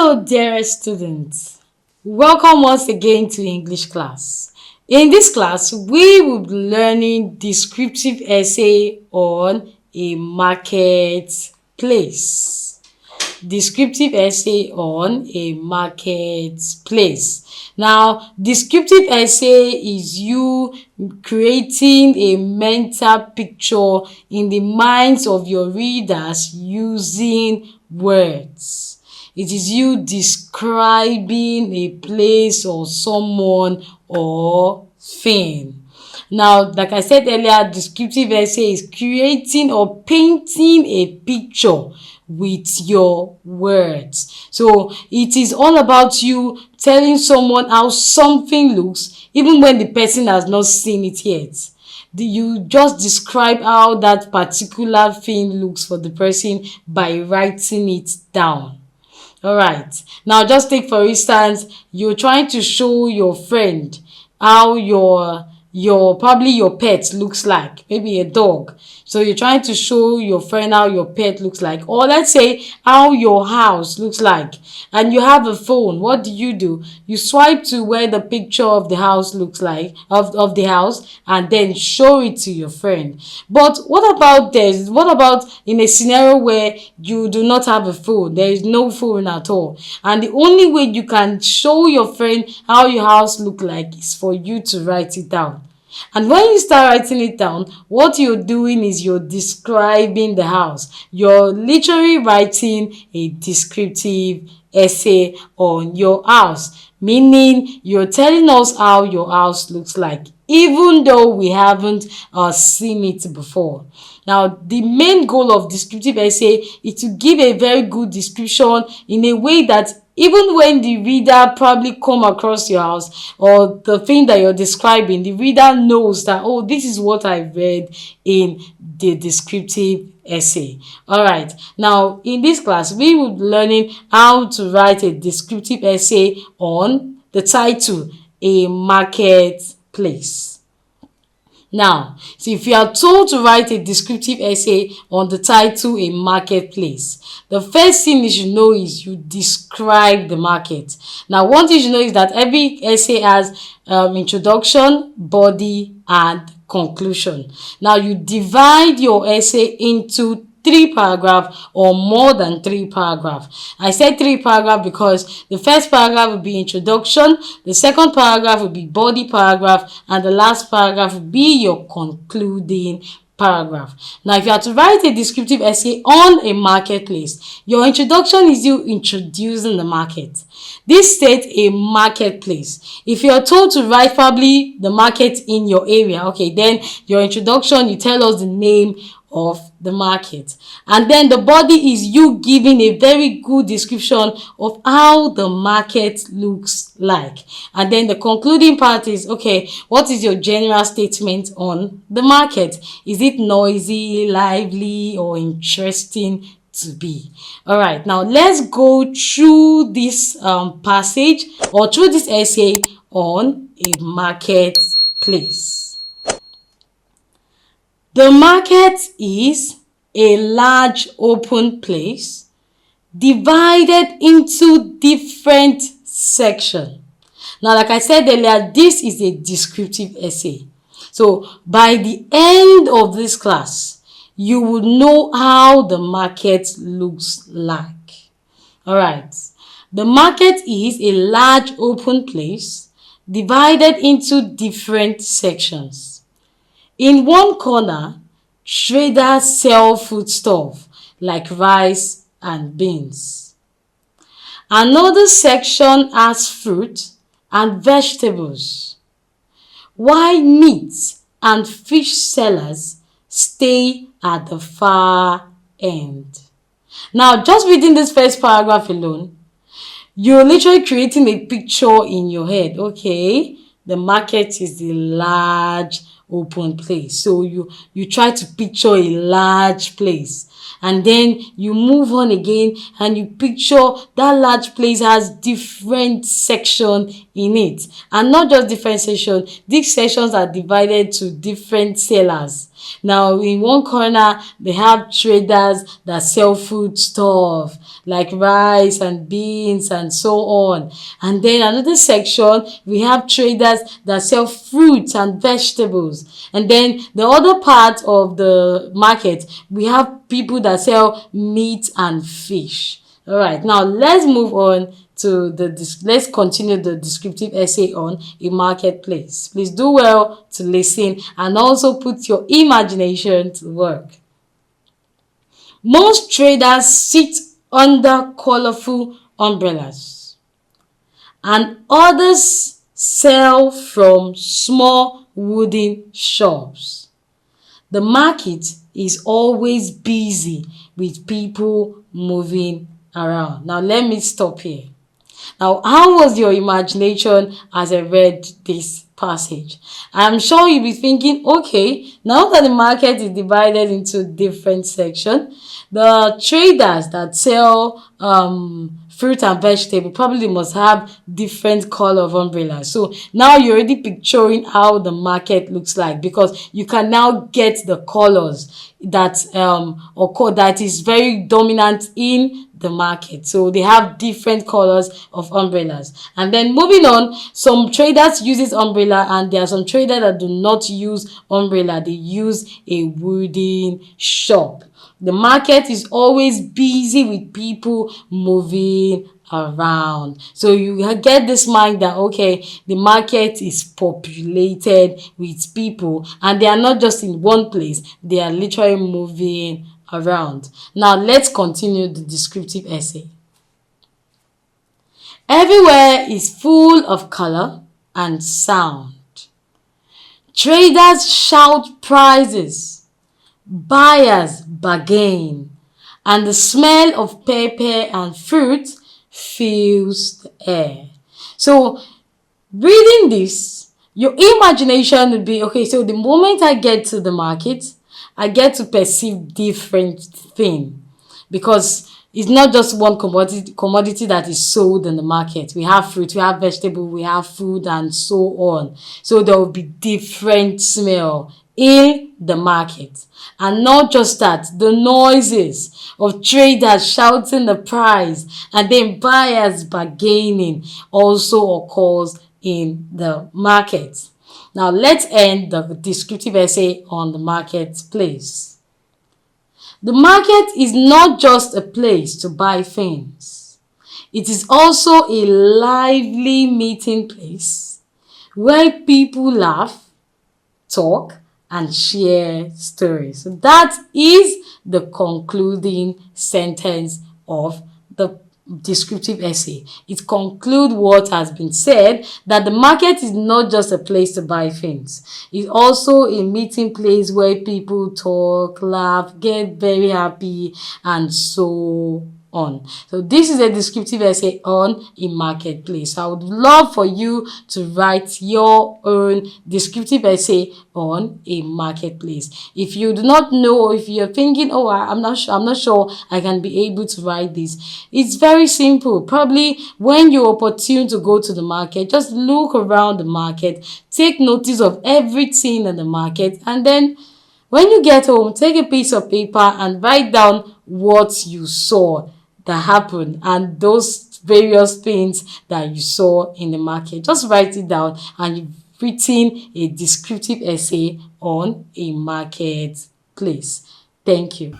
Hello, dear students. Welcome once again to English class. In this class, we will be learning descriptive essay on a marketplace. Descriptive essay on a marketplace. Now, descriptive essay is you creating a mental picture in the minds of your readers using words. It is you describing a place or someone or thing. Now, like I said earlier, descriptive essay is creating or painting a picture with your words. So it is all about you telling someone how something looks, even when the person has not seen it yet. You just describe how that particular thing looks for the person by writing it down. All right. Now, just take for instance, you're trying to show your friend how probably your pet looks like, maybe a dog. So you're trying to show your friend how your pet looks like, or let's say how your house looks like, and you have a phone. What do? You swipe to where the picture of the house looks like, of the house, and then show it to your friend. But what about this? What about in a scenario where you do not have a phone? There is no phone at all, and the only way you can show your friend how your house look like is for you to write it down. And when you start writing it down, what you're doing is you're describing the house. You're literally writing a descriptive essay on your house, meaning you're telling us how your house looks like, even though we haven't seen it before. Now, the main goal of descriptive essay is to give a very good description in a way that even when the reader probably come across your house or the thing that you're describing, the reader knows that, oh, this is what I read in the descriptive essay. All right. Now, in this class, we will be learning how to write a descriptive essay on the title, A Marketplace. Now, so if you are told to write a descriptive essay on the title, A Marketplace, the first thing you should know is you describe the market. Now, one thing you should know is that every essay has introduction, body, and conclusion. Now, you divide your essay into 3 paragraphs or more than 3 paragraphs. I said 3 paragraphs because the first paragraph will be introduction, the second paragraph will be body paragraph, and the last paragraph will be your concluding paragraph. Now, if you are to write a descriptive essay on a marketplace, your introduction is you introducing the market. This states a marketplace. If you are told to write probably the market in your area, okay, then your introduction, you tell us the name of the market, and then the body is you giving a very good description of how the market looks like, and then the concluding part is, okay, what is your general statement on the market? Is it noisy, lively, or interesting to be? All right, now let's go through this passage or through this essay on a marketplace. The market is a large open place divided into different sections. Now, like I said earlier, this is a descriptive essay. So, by the end of this class, you would know how the market looks like. All right. The market is a large open place divided into different sections. In one corner, traders sell foodstuff like rice and beans. Another section has fruit and vegetables, while meat and fish sellers stay at the far end. Now, just reading this first paragraph alone, you're literally creating a picture in your head. Okay, the market is the large open place. So you try to picture a large place. And then you move on again and you picture that large place has different section in it, and not just different section, these sections are divided to different sellers. Now in one corner they have traders that sell food stuff like rice and beans and so on, and then another section we have traders that sell fruits and vegetables, and then the other part of the market we have people that sell meat and fish. All right, now let's move on to let's continue the descriptive essay on a marketplace. Please do well to listen and also put your imagination to work. Most traders sit under colorful umbrellas, and others sell from small wooden shops. The market is always busy with people moving around. Now let me stop here. Now, how was your imagination as I read this passage? I'm sure you'll be thinking, okay, now that the market is divided into different sections, the traders that sell fruit and vegetable probably must have different color of umbrellas. So now you're already picturing how the market looks like, because you can now get the colors that that is very dominant in the market. So they have different colors of umbrellas. And then moving on, some traders uses umbrella, and there are some traders that do not use umbrella. They use a wooden shop. The market is always busy with people moving around. So you get this mind that, okay, the market is populated with people, and they are not just in one place, they are literally moving around. Now let's continue the descriptive essay. Everywhere is full of color and sound. Traders shout prices, buyers bargain, and the smell of pepper and fruit fills the air. So reading this, your imagination would be, okay, so the moment I get to the market, I get to perceive different thing, because it's not just one commodity that is sold in the market. We have fruit, we have vegetable, we have food, and so on. So there will be different smell in the market. And not just that, the noises of traders shouting the price and then buyers bargaining also occurs in the market. Now let's end the descriptive essay on the marketplace. The market is not just a place to buy things. It is also a lively meeting place where people laugh, talk, and share stories. So that is the concluding sentence of the descriptive essay. It concludes what has been said, that the market is not just a place to buy things. It's also a meeting place where people talk, laugh, get very happy, and so on. So this is a descriptive essay on a marketplace. I would love for you to write your own descriptive essay on a marketplace. If you do not know, or if you're thinking, oh, I'm not sure I can be able to write this, it's very simple. Probably when you're opportune to go to the market, just look around the market, take notice of everything in the market, and then when you get home, take a piece of paper and write down what you saw that happened and those various things that you saw in the market. Just write it down, and you've written a descriptive essay on a marketplace. Thank you.